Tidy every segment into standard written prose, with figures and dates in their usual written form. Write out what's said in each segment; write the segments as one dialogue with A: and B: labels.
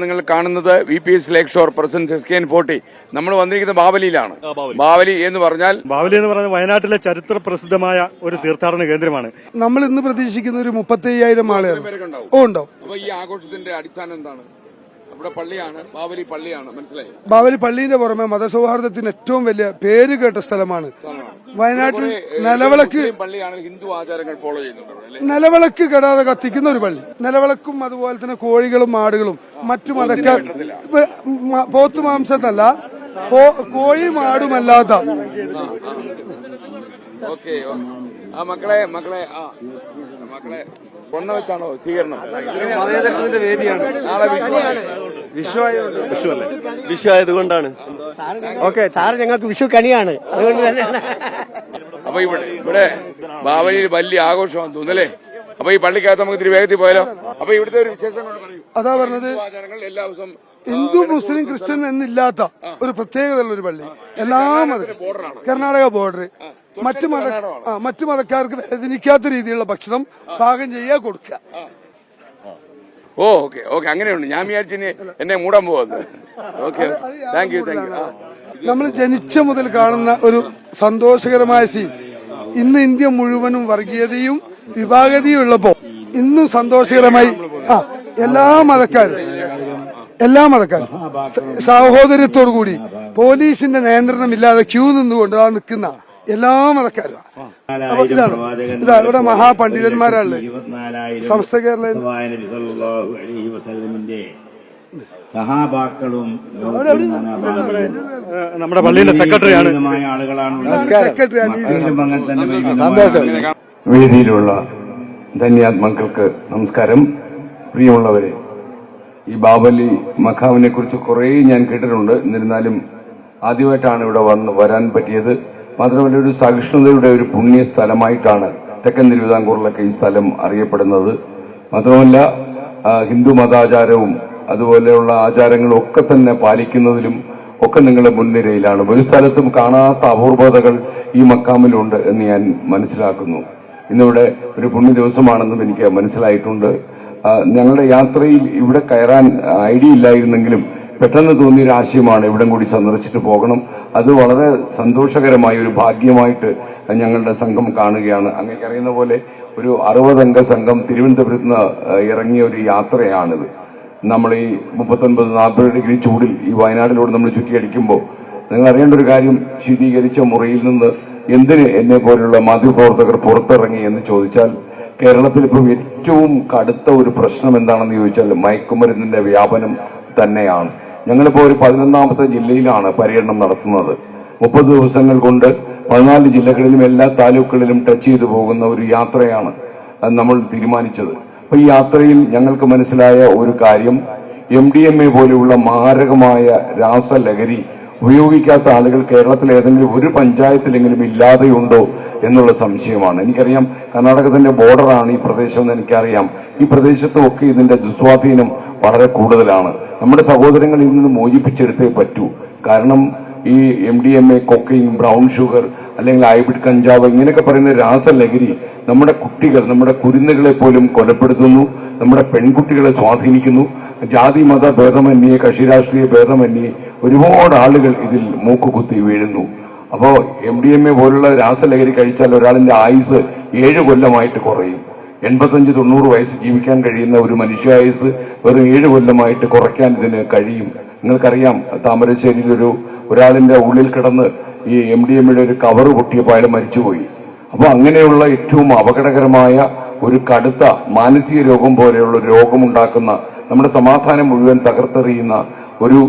A: നിങ്ങൾ കാണുന്നത് VPS ലേക്ക് shore presence SKN40. നമ്മൾ വന്നിരിക്കുന്നത് ബാവലിയിലാണ്. ബാവലി എന്ന് പറഞ്ഞാൽ
B: വയനാട്ടിലെ ചരിത്ര പ്രസിദ്ധമായ ഒരു തീർത്ഥാടന കേന്ദ്രമാണ്.
C: നമ്മൾ ഇന്ന് പ്രതീക്ഷിക്കുന്ന ഒരു 35,000 ആളുകൾ ഉണ്ടാവും.
A: അപ്പൊ ഈ ആഘോഷത്തിന്റെ അടിസ്ഥാനം എന്താണ്? ഇവിടെ പള്ളിയാണ്, ബാവലി പള്ളിയാണ്, മനസ്സിലായി?
C: ബാവലി പള്ളിന്റെ പുറമെ മതസൗഹാർദ്ദത്തിന് ഏറ്റവും വലിയ പേര് കേട്ട സ്ഥലമാണ് വയനാട്ടിൽ. നിലവിളക്ക്
A: പള്ളിയാണ്, ഹിന്ദു ആചാരങ്ങൾ ഫോളോ ചെയ്യുന്നുണ്ട്.
C: നിലവിളക്ക് കെടാതെ കത്തിക്കുന്ന ഒരു പള്ളി. നിലവിളക്കും അതുപോലെ തന്നെ കോഴികളും ആടുകളും മറ്റു മതക്കാർ പോത്തു മാംസത്തല്ല, കോഴിയും ആടുമല്ലാത്ത.
A: ഓക്കെ, മക്കളെ കൊന്ന വെച്ചാണോ സ്വീകരണം?
D: മതേതരത്തിന്റെ വേദിയാണ്. വിഷു ആയതുകൊണ്ടാണ്. ഓക്കെ സാറ് ഞങ്ങൾക്ക് വിഷു കണിയാണ്, അതുകൊണ്ട് തന്നെയാണ്.
A: അപ്പൊ ഇവിടെ ബാവലിയിൽ വലിയ ആഘോഷമാണെന്ന് തോന്നുന്നല്ലേ? അപ്പൊ ഈ പള്ളിക്കകത്ത് നമുക്ക് ഇത്തിരി വേഗത്തിൽ പോയാലോ? അപ്പൊ ഇവിടുത്തെ ഒരു വിശേഷം
C: അതാ പറഞ്ഞത്,
A: എല്ലാ ദിവസവും
C: ഹിന്ദു മുസ്ലിം ക്രിസ്ത്യൻ എന്നില്ലാത്ത ഒരു പ്രത്യേകതയുള്ള ഒരു പള്ളി. എല്ലാ കർണാടക ബോർഡർ. മറ്റു മതക്കാർക്ക് വേദനിക്കാത്ത രീതിയിലുള്ള ഭക്ഷണം പാകം ചെയ്യുക, കൊടുക്കുക.
A: ഓക്കെ, അങ്ങനെയുണ്ട്. ഞാൻ വിചാരിച്ചു എന്നെ മൂടാൻ പോകുന്നത്. Okay, thank you.
C: നമ്മൾ ജനിച്ച മുതൽ കാണുന്ന ഒരു സന്തോഷകരമായ സീൻ. ഇന്ന് ഇന്ത്യ മുഴുവനും വർഗീയതയും വിഭാഗതയും ഉള്ളപ്പോ ഇന്നും സന്തോഷകരമായി എല്ലാ മതക്കാരും സഹോദര്യത്തോടു കൂടി പോലീസിന്റെ നിയന്ത്രണമില്ലാതെ ക്യൂ നിന്നുകൊണ്ട് നിൽക്കുന്ന എല്ലാ മതക്കാരും. ഇവിടെ മഹാപണ്ഡിതന്മാരാണ്. സമസ്ത കേരള
E: സഹാബാക്കളും
B: നമ്മുടെ പള്ളിയുടെ സെക്രട്ടറിയാണ്.
F: വേദിയിലുള്ള ധന്യാത്മാക്കൾക്ക് നമസ്കാരം. പ്രിയമുള്ളവരെ, ഈ ബാവലി മഖാമിനെ കുറിച്ച് കുറെ ഞാൻ കേട്ടിട്ടുണ്ട്. എന്നിരുന്നാലും ആദ്യമായിട്ടാണ് ഇവിടെ വരാൻ പറ്റിയത്. മാത്രമല്ല, ഒരു സഹിഷ്ണുതയുടെ ഒരു പുണ്യ സ്ഥലമായിട്ടാണ് തെക്കൻ തിരുവിതാംകൂറിലൊക്കെ ഈ സ്ഥലം അറിയപ്പെടുന്നത്. മാത്രമല്ല, ഹിന്ദു മതാചാരവും അതുപോലെയുള്ള ആചാരങ്ങളും ഒക്കെ തന്നെ പാലിക്കുന്നതിലും ഒക്കെ നിങ്ങൾ മുൻനിരയിലാണ്. ഒരു സ്ഥലത്തും കാണാത്ത അപൂർവതകൾ ഈ മക്കാമിലുണ്ട് എന്ന് ഞാൻ മനസ്സിലാക്കുന്നു. ഇന്നിവിടെ ഒരു പുണ്യ ദിവസമാണെന്നും എനിക്ക് മനസ്സിലായിട്ടുണ്ട്. ഞങ്ങളുടെ യാത്രയിൽ ഇവിടെ കയറാൻ ഐഡിയ ഇല്ലായിരുന്നെങ്കിലും പെട്ടെന്ന് തോന്നിയൊരു ആശയമാണ് ഇവിടം കൂടി സന്ദർശിച്ചിട്ട് പോകണം. അത് വളരെ സന്തോഷകരമായ ഒരു ഭാഗ്യമായിട്ട് ഞങ്ങളുടെ സംഘം കാണുകയാണ്. അങ്ങനെ അറിയുന്ന പോലെ ഒരു 60 അംഗ സംഘം തിരുവനന്തപുരത്ത് നിന്ന് ഇറങ്ങിയ ഒരു യാത്രയാണിത്. നമ്മൾ ഈ 39-40 ഡിഗ്രി ചൂടിൽ ഈ വയനാട്ടിലൂടെ നമ്മൾ ചുറ്റിയടിക്കുമ്പോൾ നിങ്ങൾ അറിയേണ്ട ഒരു കാര്യം, ശീതീകരിച്ച മുറിയിൽ നിന്ന് എന്തിന് എന്നെ പോലുള്ള മാധ്യമപ്രവർത്തകർ പുറത്തിറങ്ങി എന്ന് ചോദിച്ചാൽ, കേരളത്തിൽ ഇപ്പം ഏറ്റവും കടുത്ത ഒരു പ്രശ്നം എന്താണെന്ന് ചോദിച്ചാൽ മയക്കുമരുന്നിന്റെ വ്യാപനം തന്നെയാണ്. ഞങ്ങളിപ്പോ ഒരു 11ാമത്തെ ജില്ലയിലാണ് പര്യടനം നടത്തുന്നത്. 30 ദിവസങ്ങൾ കൊണ്ട് 14 ജില്ലകളിലും എല്ലാ താലൂക്കുകളിലും ടച്ച് ചെയ്തു പോകുന്ന ഒരു യാത്രയാണ് നമ്മൾ തീരുമാനിച്ചത്. അപ്പൊ ഈ യാത്രയിൽ ഞങ്ങൾക്ക് മനസ്സിലായ ഒരു കാര്യം, MDMA പോലെയുള്ള മാരകമായ രാസലഹരി ഉപയോഗിക്കാത്ത ആളുകൾ കേരളത്തിൽ ഏതെങ്കിലും ഒരു പഞ്ചായത്തിലെങ്കിലും ഇല്ലാതെയുണ്ടോ എന്നുള്ള സംശയമാണ്. എനിക്കറിയാം, കർണാടകത്തിന്റെ ബോർഡറാണ് ഈ പ്രദേശം എന്ന് എനിക്കറിയാം. ഈ പ്രദേശത്തുമൊക്കെ ഇതിന്റെ ദുസ്വാധീനം വളരെ കൂടുതലാണ്. നമ്മുടെ സഹോദരങ്ങളിൽ നിന്ന് മോചിപ്പിച്ചെടുത്തേ പറ്റൂ. കാരണം ഈ MDMA, കൊക്കൈൻ, ബ്രൗൺ ഷുഗർ അല്ലെങ്കിൽ ഹൈബ്രിഡ് കഞ്ചാവ് ഇങ്ങനെയൊക്കെ പറയുന്ന രാസലഹരി നമ്മുടെ കുട്ടികൾ, നമ്മുടെ കുരുന്നുകളെ പോലും കൊലപ്പെടുത്തുന്നു, നമ്മുടെ പെൺകുട്ടികളെ സ്വാധീനിക്കുന്നു. ജാതി മത ഭേദമന്യേ, കക്ഷി രാഷ്ട്രീയ ഭേദമന്യേ ഒരുപാട് ആളുകൾ ഇതിൽ മൂക്കുകുത്തി വീഴുന്നു. അപ്പോ MDMA പോലുള്ള രാസലഹരി കഴിച്ചാൽ ഒരാളിന്റെ ആയുസ് 7 കൊല്ലമായിട്ട് കുറയും. 85-90 വയസ്സ് ജീവിക്കാൻ കഴിയുന്ന ഒരു മനുഷ്യായുസ് വെറും 7 കൊല്ലമായിട്ട് കുറയ്ക്കാൻ ഇതിന് കഴിയും. നിങ്ങൾക്കറിയാം, താമരശ്ശേരിയിൽ ഒരാളിന്റെ ഉള്ളിൽ കിടന്ന് ഈ MDMA ഒരു കവറ് പൊട്ടിയപ്പോൾ അയാൾ മരിച്ചുപോയി. അപ്പൊ അങ്ങനെയുള്ള ഏറ്റവും അപകടകരമായ ഒരു കടുത്ത മാനസിക രോഗം പോലെയുള്ള രോഗമുണ്ടാക്കുന്ന, നമ്മുടെ സമാധാനം മുഴുവൻ തകർത്തെറിയുന്ന ഒരു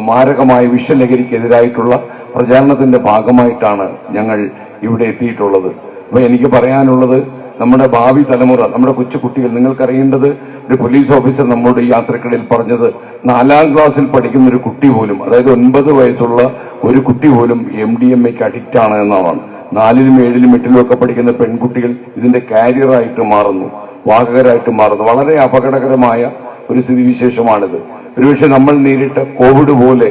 F: മാരകമായ വിഷലഹരിക്കെതിരായിട്ടുള്ള പ്രചാരണത്തിന്റെ ഭാഗമായിട്ടാണ് ഞങ്ങൾ ഇവിടെ എത്തിയിട്ടുള്ളത്. അപ്പൊ എനിക്ക് പറയാനുള്ളത്, നമ്മുടെ ഭാവി തലമുറ, നമ്മുടെ കൊച്ചുകുട്ടികൾ, നിങ്ങൾക്കറിയേണ്ടത്, ഒരു പോലീസ് ഓഫീസർ നമ്മളുടെ ഈ യാത്രക്കിടയിൽ പറഞ്ഞത്, 4ാം ക്ലാസ്സിൽ പഠിക്കുന്ന ഒരു കുട്ടി പോലും, അതായത് 9 വയസ്സുള്ള ഒരു കുട്ടി പോലും MDMAക്ക് അഡിക്റ്റ് ആണ് എന്നാണ്. 4ലും 7ലും 8ലും ഒക്കെ പഠിക്കുന്ന പെൺകുട്ടികൾ ഇതിന്റെ കാരിയറായിട്ട് മാറുന്നു, വാഹകരായിട്ട് മാറുന്നു. വളരെ അപകടകരമായ ഒരു സ്ഥിതിവിശേഷമാണിത്. ഒരുപക്ഷെ നമ്മൾ നേരിട്ട കോവിഡ് പോലെ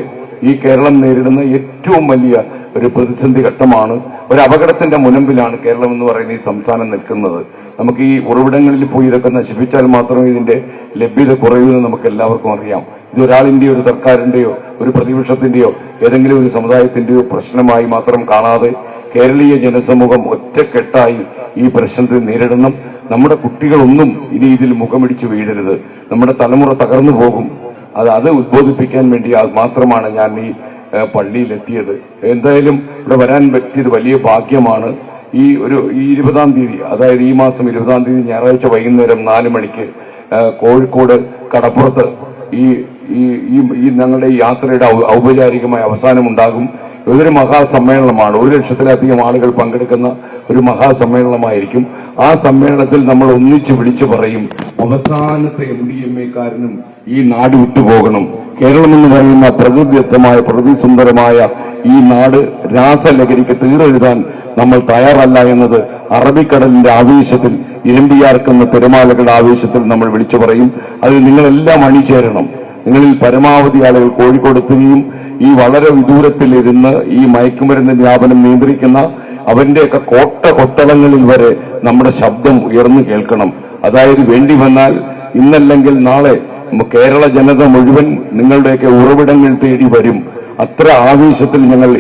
F: ഈ കേരളം നേരിടുന്ന ഏറ്റവും വലിയ ഒരു പ്രതിസന്ധി ഘട്ടമാണ്. ഒരു അപകടത്തിന്റെ മുനമ്പിലാണ് കേരളം എന്ന് പറയുന്ന ഈ സംസ്ഥാനം നിൽക്കുന്നത്. നമുക്ക് ഈ ഉറവിടങ്ങളിൽ പോയി ഇതൊക്കെ നശിപ്പിച്ചാൽ മാത്രമേ ഇതിന്റെ ലഭ്യത കുറയൂ എന്ന് നമുക്ക് എല്ലാവർക്കും അറിയാം. ഇത് ഒരാളിന്റെയോ ഒരു സർക്കാരിന്റെയോ ഒരു പ്രതിപക്ഷത്തിന്റെയോ ഏതെങ്കിലും ഒരു സമുദായത്തിന്റെയോ പ്രശ്നമായി മാത്രം കാണാതെ കേരളീയ ജനസമൂഹം ഒറ്റക്കെട്ടായി ഈ പ്രശ്നത്തെ നേരിടണം. നമ്മുടെ കുട്ടികളൊന്നും ഇനി ഇതിൽ മുഖമിടിച്ച് വീഴരുത്. നമ്മുടെ തലമുറ തകർന്നു പോകും. അത് ഉദ്ബോധിപ്പിക്കാൻ വേണ്ടി മാത്രമാണ് ഞാൻ ഈ പള്ളിയിലെത്തിയത്. എന്തായാലും ഇവിടെ വരാൻ പറ്റിയത് വലിയ ഭാഗ്യമാണ്. ഈ 20-ാം തീയതി, അതായത് ഈ മാസം 20-ാം തീയതി ഞായറാഴ്ച വൈകുന്നേരം 4 മണിക്ക് കോഴിക്കോട് കടപ്പുറത്ത് ഈ ഞങ്ങളുടെ ഈ യാത്രയുടെ ഔപചാരികമായ അവസാനമുണ്ടാകും. ഇതൊരു മഹാസമ്മേളനമാണ്. 1 ലക്ഷത്തിലധികം ആളുകൾ പങ്കെടുക്കുന്ന ഒരു മഹാസമ്മേളനമായിരിക്കും. ആ സമ്മേളനത്തിൽ നമ്മൾ ഒന്നിച്ച് വിളിച്ചു പറയും, അവസാനത്തെ MDMA-കാരനും ഈ നാട് വിട്ടുപോകണം. കേരളം എന്ന് പറയുന്ന പ്രകൃതിദത്തമായ പ്രകൃതിസുന്ദരമായ ഈ നാട് രാസലഹരിക്ക് തീരെഴുതാൻ നമ്മൾ തയ്യാറല്ല എന്നത് അറബിക്കടലിന്റെ ആവേശത്തിൽ ഇരമ്പിയാർക്കുന്ന തിരമാലകളുടെ ആവേശത്തിൽ നമ്മൾ വിളിച്ചു പറയും. അതിൽ നിങ്ങളെല്ലാം അണിചേരണം. നിങ്ങളിൽ പരമാവധി ആളുകൾ കോഴിക്കോട് എത്തുകയും ഈ വളരെ വിദൂരത്തിലിരുന്ന് ഈ മയക്കുമരുന്ന് വ്യാപനം നിയന്ത്രിക്കുന്ന അവന്റെയൊക്കെ കൊത്തളങ്ങളിൽ വരെ നമ്മുടെ ശബ്ദം ഉയർന്നു കേൾക്കണം. അതായത് വേണ്ടി വന്നാൽ ഇന്നല്ലെങ്കിൽ നാളെ കേരള ജനത മുഴുവൻ നിങ്ങളുടെയൊക്കെ ഉറവിടങ്ങൾ തേടി വരും. അത്ര ആവേശത്തിൽ ഞങ്ങൾ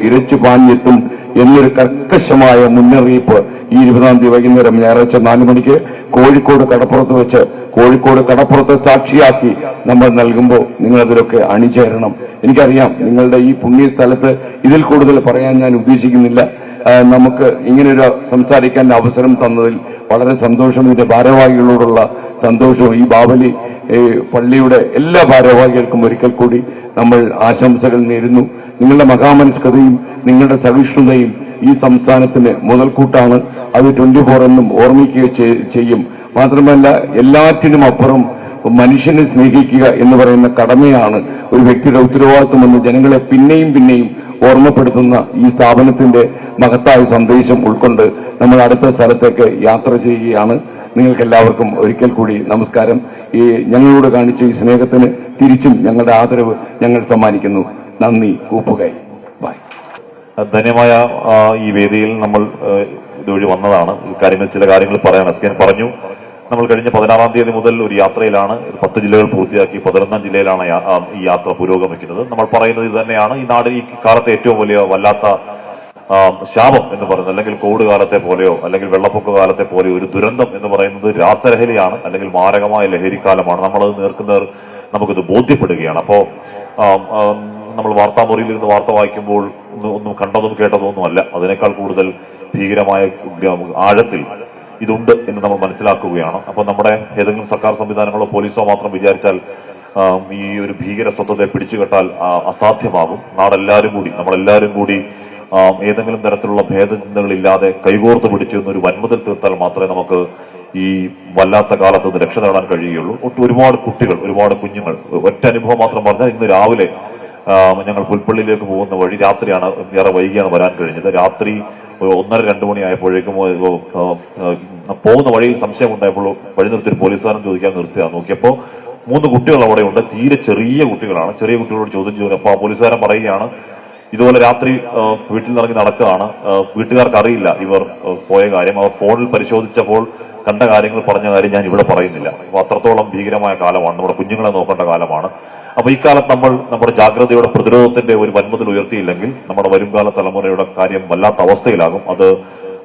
F: ഇരച്ചു പാഞ്ഞെത്തും എന്നൊരു കർക്കശമായ മുന്നറിയിപ്പ് ഈ 20-ാം തീയതി വൈകുന്നേരം ഞായറാഴ്ച 4 മണിക്ക് കോഴിക്കോട് കടപ്പുറത്ത് വെച്ച് കോഴിക്കോട് കടപ്പുറത്തെ സാക്ഷിയാക്കി നമ്മൾ നൽകുമ്പോൾ നിങ്ങൾ അതിലൊക്കെ അണിചേരണം. എനിക്കറിയാം നിങ്ങളുടെ ഈ പുണ്യ സ്ഥലത്ത് ഇതിൽ കൂടുതൽ പറയാൻ ഞാൻ ഉദ്ദേശിക്കുന്നില്ല. നമുക്ക് ഇങ്ങനൊരു സംസാരിക്കാൻ അവസരം തന്നതിൽ വളരെ സന്തോഷം. ഇതിന്റെ ഭാരവാഹികളോടുള്ള സന്തോഷവും ഈ ബാവലി പള്ളിയുടെ എല്ലാ ഭാരവാഹികൾക്കും ഒരിക്കൽ കൂടി നമ്മൾ ആശംസകൾ നേരുന്നു. നിങ്ങളുടെ മഹാമനസ്കതയും നിങ്ങളുടെ സഹിഷ്ണുതയും ഈ സംസ്ഥാനത്തിന് മുതൽക്കൂട്ടാണ്. അത് 24 എന്നും ഓർമ്മിക്കുക ചെയ്യും. മാത്രമല്ല എല്ലാറ്റിനും അപ്പുറം മനുഷ്യനെ സ്നേഹിക്കുക എന്ന് പറയുന്ന കടമയാണ് ഒരു വ്യക്തിയുടെ ഉത്തരവാദിത്വമെന്ന് ജനങ്ങളെ പിന്നെയും ഓർമ്മപ്പെടുത്തുന്ന ഈ സ്ഥാപനത്തിന്റെ മഹത്തായ സന്ദേശം ഉൾക്കൊണ്ട് നമ്മൾ അടുത്ത സ്ഥലത്തേക്ക് യാത്ര ചെയ്യുകയാണ്. നിങ്ങൾക്ക് എല്ലാവർക്കും ഒരിക്കൽ കൂടി നമസ്കാരം. ഈ ഞങ്ങളോട് കാണിച്ച ഈ സ്നേഹത്തിന് തിരിച്ചും ഞങ്ങളുടെ ആദരവ് ഞങ്ങൾ സമ്മാനിക്കുന്നു. നന്ദി. കൂപ്പുകൈ. ബൈ.
E: ധന്യമായ ഈ വേദിയിൽ നമ്മൾ ഇതുവഴി വന്നതാണ്. ചില കാര്യങ്ങൾ പറയാൻ അസ്കൻ പറഞ്ഞു. നമ്മൾ കഴിഞ്ഞ 16-ാം തീയതി മുതൽ ഒരു യാത്രയിലാണ്. 10 ജില്ലകൾ പൂർത്തിയാക്കി 11-ാം ജില്ലയിലാണ് ഈ യാത്ര പുരോഗമിക്കുന്നത്. നമ്മൾ പറയുന്നത് ഇത് തന്നെയാണ്. ഈ നാട് ഈ കാലത്തെ ഏറ്റവും വലിയ വല്ലാത്ത ശാപം എന്ന് പറയുന്നത്, അല്ലെങ്കിൽ കോവിഡ് കാലത്തെ പോലെയോ അല്ലെങ്കിൽ വെള്ളപ്പൊക്ക കാലത്തെ പോലെയോ ഒരു ദുരന്തം എന്ന് പറയുന്നത് രാസലഹരിയാണ്, അല്ലെങ്കിൽ മാരകമായ ലഹരിക്കാലമാണ്. നമ്മളത് നേർക്കുന്നവർ നമുക്കിത് ബോധ്യപ്പെടുകയാണ്. അപ്പോ നമ്മൾ വാർത്താമുറിയിൽ ഇരുന്ന് വാർത്ത വായിക്കുമ്പോൾ ഒന്നും കണ്ടതും കേട്ടതും ഒന്നുമല്ല. അതിനേക്കാൾ കൂടുതൽ ഭീകരമായ ആഴത്തിൽ ഇതുണ്ട് എന്ന് നമ്മൾ മനസ്സിലാക്കുകയാണ്. അപ്പൊ നമ്മുടെ ഏതെങ്കിലും സർക്കാർ സംവിധാനങ്ങളോ പോലീസോ മാത്രം വിചാരിച്ചാൽ ഈ ഒരു ഭീകര സ്വത്വത്തെ പിടിച്ചുകെട്ടാൽ അസാധ്യമാകും. നമ്മളെല്ലാവരും കൂടി ഏതെങ്കിലും തരത്തിലുള്ള ഭേദചിന്തകളില്ലാതെ കൈകോർത്ത് പിടിച്ചു എന്നൊരു വൻമുതൽ തീർത്താൽ മാത്രമേ നമുക്ക് ഈ വല്ലാത്ത കാലത്ത് നിന്ന് രക്ഷ നേടാൻ കഴിയുകയുള്ളൂ. ഒരുപാട് കുട്ടികൾ, ഒരുപാട് കുഞ്ഞുങ്ങൾ. ഒറ്റ അനുഭവം മാത്രം പറഞ്ഞാൽ ഇന്ന് രാവിലെ ഞങ്ങൾ പുൽപ്പള്ളിയിലേക്ക് പോകുന്ന വഴി, രാത്രിയാണ്, ഏറെ വൈകിയാണ് വരാൻ കഴിഞ്ഞത്. രാത്രി 1:30-2 മണിയായപ്പോഴേക്കും പോകുന്ന വഴിയിൽ സംശയം ഉണ്ടായപ്പോൾ വഴി നിർത്തിയൊരു പോലീസുകാരൻ ചോദിക്കാൻ നോക്കിയപ്പോൾ 3 കുട്ടികൾ അവിടെ ഉണ്ട്. തീരെ ചെറിയ കുട്ടികളാണ്. ചെറിയ കുട്ടികളോട് ചോദ്യം ചെയ്തു. അപ്പൊ ആ പോലീസുകാരൻ പറയുകയാണ്, ഇതുപോലെ രാത്രി വീട്ടിൽ നിന്നിറങ്ങി നടക്കുകയാണ്, വീട്ടുകാർക്ക് അറിയില്ല ഇവർ പോയ കാര്യം. അവർ ഫോണിൽ പരിശോധിച്ചപ്പോൾ കണ്ട കാര്യങ്ങൾ, പറഞ്ഞ കാര്യം ഞാൻ ഇവിടെ പറയുന്നില്ല. അപ്പൊ അത്രത്തോളം ഭീകരമായ കാലമാണ്. നമ്മുടെ കുഞ്ഞുങ്ങളെ നോക്കേണ്ട കാലമാണ്. അപ്പൊ ഇക്കാലത്ത് നമ്മൾ നമ്മുടെ ജാഗ്രതയുടെ പ്രതിരോധത്തിന്റെ ഒരു വൻമുതൽ ഉയർത്തിയില്ലെങ്കിൽ നമ്മുടെ വരുംകാല തലമുറയുടെ കാര്യം വല്ലാത്ത അവസ്ഥയിലാകും.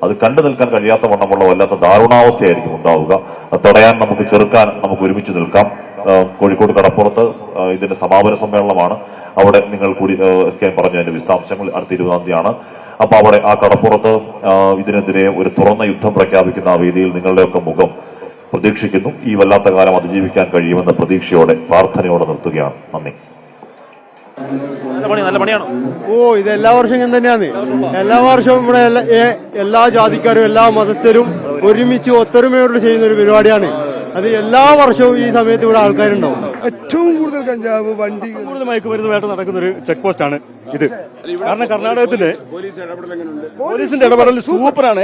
E: അത് കണ്ടു നിൽക്കാൻ കഴിയാത്ത വണ്ണമുള്ള വല്ലാത്ത ദാരുണാവസ്ഥയായിരിക്കും ഉണ്ടാവുക. അത് തടയാൻ, ചെറുക്കാൻ നമുക്ക് ഒരുമിച്ച് നിൽക്കാം. കോഴിക്കോട് കടപ്പുറത്ത് ഇതിന്റെ സമാപന സമ്മേളനമാണ്. അവിടെ നിങ്ങൾ കൂടി എസ്കെൻ പറഞ്ഞു അതിന്റെ വിശദാംശങ്ങൾ അടുത്ത 20-ാം തീയതിയാണ്. അപ്പൊ അവിടെ ആ കടപ്പുറത്ത് ഇതിനെതിരെ ഒരു തുറന്ന യുദ്ധം പ്രഖ്യാപിക്കുന്ന ആ വേദിയിൽ നിങ്ങളുടെയൊക്കെ മുഖം പ്രതീക്ഷിക്കുന്നു. ഈ വല്ലാത്ത കാലം അതിജീവിക്കാൻ കഴിയുമെന്ന പ്രതീക്ഷയോടെ, പ്രാർത്ഥനയോടെ നിർത്തുകയാണ്. നന്ദി.
D: നല്ല പണിയാണോ? ഇത് എല്ലാ വർഷവും ഇങ്ങനെ തന്നെയാണ്. എല്ലാ വർഷവും ഇവിടെ എല്ലാ ജാതിക്കാരും എല്ലാ മതസ്ഥരും ഒരുമിച്ച് ഒത്തൊരുമയോട് ചെയ്യുന്ന ഒരു പരിപാടിയാണ്. അത് എല്ലാ വർഷവും ഈ സമയത്ത് ഇവിടെ ആൾക്കാരുണ്ടാവും.
C: ഏറ്റവും കൂടുതൽ കഞ്ചാവ് വണ്ടി,
B: കൂടുതൽ മയക്കുമരുന്ന് വേട്ട നടക്കുന്ന ഒരു ചെക്ക് പോസ്റ്റ് ആണ് ഇത്. കാരണം കർണാടകത്തിലെ പോലീസിന്റെ ഇടപെടൽ സൂപ്പറാണ്.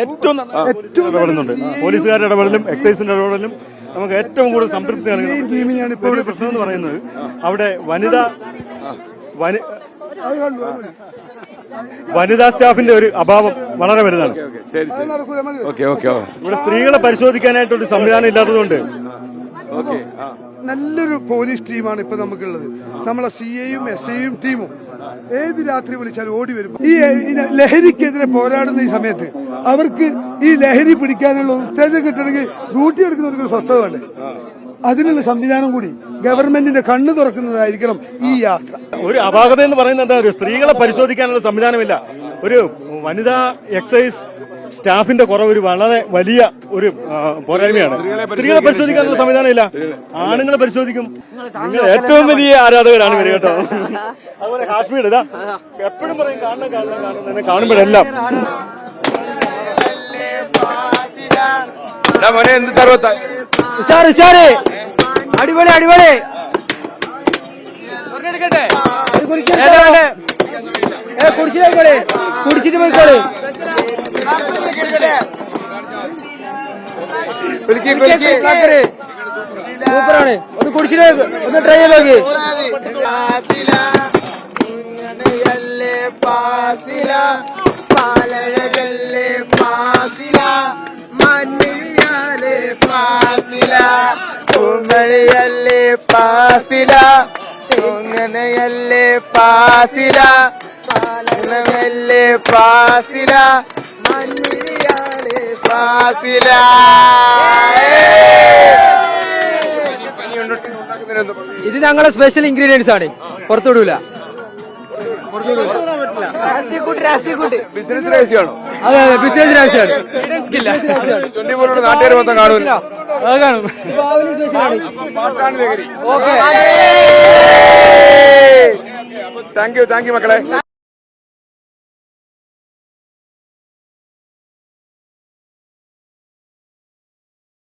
B: ഏറ്റവും ഇടപെടുന്നുണ്ട്. പോലീസുകാരുടെ ഇടപെടലും എക്സൈസിന്റെ ഇടപെടലും നമുക്ക് ഏറ്റവും കൂടുതൽ സംതൃപ്തി നൽകുന്ന പ്രശ്നം എന്ന് പറയുന്നത് അവിടെ വനിതാ സ്റ്റാഫിന്റെ ഒരു അഭാവം വളരെ വലുതാണ്. ഇവിടെ സ്ത്രീകളെ പരിശോധിക്കാനായിട്ടൊരു സംവിധാനം ഇല്ലാത്തതുകൊണ്ട്
C: നല്ലൊരു പോലീസ് ടീമാണ് ഇപ്പൊ നമുക്കുള്ളത്. നമ്മളെ CIയും SIയും ടീമും ഏത് രാത്രി വിളിച്ചാലും ഓടി വരും. ഈ ലഹരിക്കെതിരെ പോരാടുന്ന ഈ സമയത്ത് അവർക്ക് ഈ ലഹരി പിടിക്കാനുള്ള ഉത്തേജനം കിട്ടണമെങ്കിൽ ഡ്യൂട്ടി എടുക്കുന്നവർക്ക് സ്വസ്ഥത വേണ്ടേ? അതിനുള്ള സംവിധാനം കൂടി ഗവൺമെന്റിന്റെ കണ്ണു തുറക്കുന്നതായിരിക്കണം ഈ യാത്ര.
B: ഒരു അപാകത എന്ന് പറയുന്നത് എന്താ, ഒരു സ്ത്രീകളെ പരിശോധിക്കാനുള്ള സംവിധാനമില്ല. ഒരു വനിതാ എക്സൈസ് സ്റ്റാഫിന്റെ കുറവ് ഒരു വളരെ വലിയ ഒരു പോരായ്മയാണ്. സ്ത്രീകളെ പരിശോധിക്കാനുള്ള സംവിധാനമില്ല. ആണുങ്ങളെ പരിശോധിക്കും. നിങ്ങൾ ഏറ്റവും വലിയ ആരാധകരാണ് ഇവര് കേട്ടോ. അതുപോലെ കാശ്മീർ ഇതാ എപ്പോഴും പറയും കാണുമ്പോഴെല്ലാം
A: എന്ത് സർവത്ത
G: ഉഷാറ് അടിപൊളി അടിപൊളി കുടിച്ചിട്ട് പോയിക്കോളെ. സൂപ്പറാണ്. ഒന്ന് കുടിച്ചിട്ട് ഒന്ന് ട്രൈ ചെയ്ത് നോക്കി. ഇത് ഞങ്ങളെ സ്പെഷ്യൽ ഇൻഗ്രീഡിയൻസ് ആണ്, പുറത്തുവിടൂല.
A: ബിസിനസ് രഹസ്യമാണോ?
G: അതെ അതെ, ബിസിനസ് രഹസ്യമാണ്.
A: നാട്ടുകാർ മൊത്തം കാണുമല്ലോ.
G: കാണും.
A: താങ്ക് യു മക്കളെ.